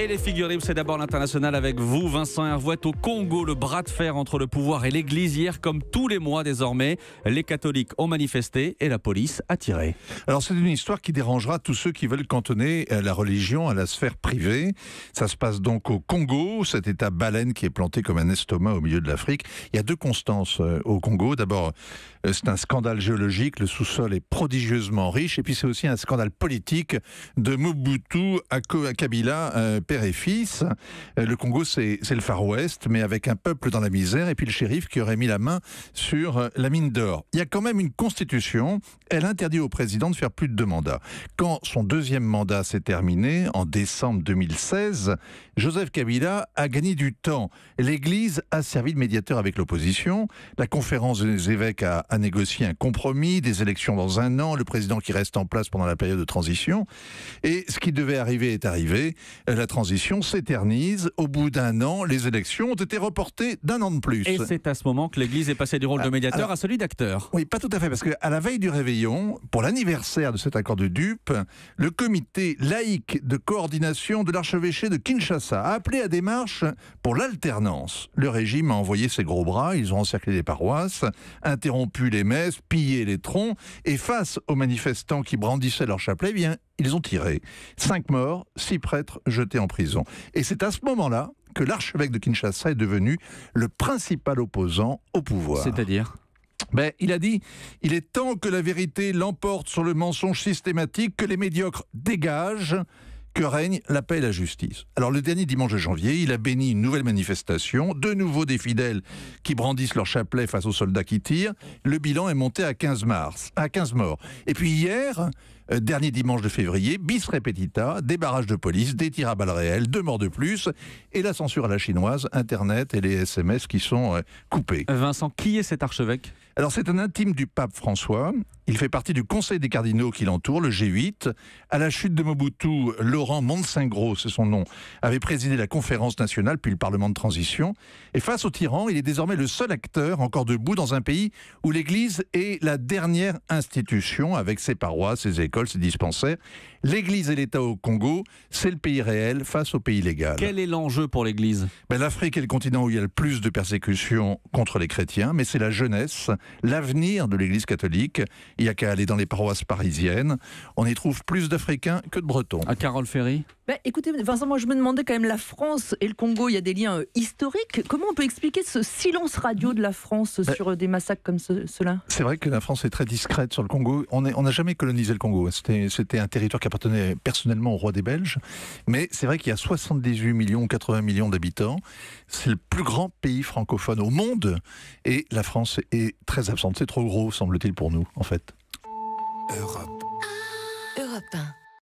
Et les figures libres, c'est d'abord l'international avec vous, Vincent Hervouet. Au Congo, le bras de fer entre le pouvoir et l'église. Hier, comme tous les mois désormais, les catholiques ont manifesté et la police a tiré. Alors c'est une histoire qui dérangera tous ceux qui veulent cantonner la religion à la sphère privée. Ça se passe donc au Congo, cet état baleine qui est planté comme un estomac au milieu de l'Afrique. Il y a deux constances au Congo. D'abord, c'est un scandale géologique, le sous-sol est prodigieusement riche, et puis c'est aussi un scandale politique de Mobutu à Kabila, père et fils. Le Congo, c'est le Far West, mais avec un peuple dans la misère, et puis le shérif qui aurait mis la main sur la mine d'or. Il y a quand même une constitution, elle interdit au président de faire plus de 2 mandats. Quand son 2e mandat s'est terminé, en décembre 2016, Joseph Kabila a gagné du temps. L'Église a servi de médiateur avec l'opposition, la conférence des évêques a négocié un compromis, des élections dans 1 an, le président qui reste en place pendant la période de transition, et ce qui devait arriver est arrivé, la transition s'éternise, au bout d'1 an, les élections ont été reportées d'1 an de plus. Et c'est à ce moment que l'Église est passée du rôle de médiateur à celui d'acteur. Oui, pas tout à fait, parce qu'à la veille du réveillon, pour l'anniversaire de cet accord de dupes, le comité laïque de coordination de l'archevêché de Kinshasa a appelé à des marches pour l'alternance. Le régime a envoyé ses gros bras, ils ont encerclé les paroisses, interrompu les messes, pillé les troncs, et face aux manifestants qui brandissaient leur chapelet, eh bien, ils ont tiré. 5 morts, 6 prêtres jetés en prison. Et c'est à ce moment-là que l'archevêque de Kinshasa est devenu le principal opposant au pouvoir. C'est-à-dire ? Il a dit « Il est temps que la vérité l'emporte sur le mensonge systématique, que les médiocres dégagent, que règne la paix et la justice. » Alors le dernier dimanche de janvier, il a béni une nouvelle manifestation, de nouveau des fidèles qui brandissent leur chapelet face aux soldats qui tirent. Le bilan est monté à 15 morts. Et puis hier, dernier dimanche de février, bis repetita, des barrages de police, des tirs à balles réelles, 2 morts de plus, et la censure à la chinoise, Internet et les SMS qui sont coupés. Vincent, qui est cet archevêque ? Alors c'est un intime du pape François, il fait partie du conseil des cardinaux qui l'entoure, le G8. À la chute de Mobutu, Laurent Montsingro, c'est son nom, avait présidé la conférence nationale puis le parlement de transition. Et face au tyran, il est désormais le seul acteur encore debout dans un pays où l'Église est la dernière institution avec ses paroisses, ses écoles, ses dispensaires. L'Église et l'État au Congo, c'est le pays réel face au pays légal. Quel est l'enjeu pour l'Église ? L'Afrique est le continent où il y a le plus de persécutions contre les chrétiens, mais c'est la jeunesse, l'avenir de l'Église catholique. Il n'y a qu'à aller dans les paroisses parisiennes. On y trouve plus d'Africains que de Bretons. À Carole Ferry ? Écoutez, Vincent, moi je me demandais quand même, la France et le Congo, il y a des liens historiques. Comment on peut expliquer ce silence radio de la France sur des massacres comme cela ? C'est vrai que la France est très discrète sur le Congo. On n'a jamais colonisé le Congo. C'était un territoire qui appartenait personnellement au roi des Belges. Mais c'est vrai qu'il y a 78 millions, 80 millions d'habitants. C'est le plus grand pays francophone au monde. Et la France est très absente. C'est trop gros, semble-t-il, pour nous, en fait. Europe 1.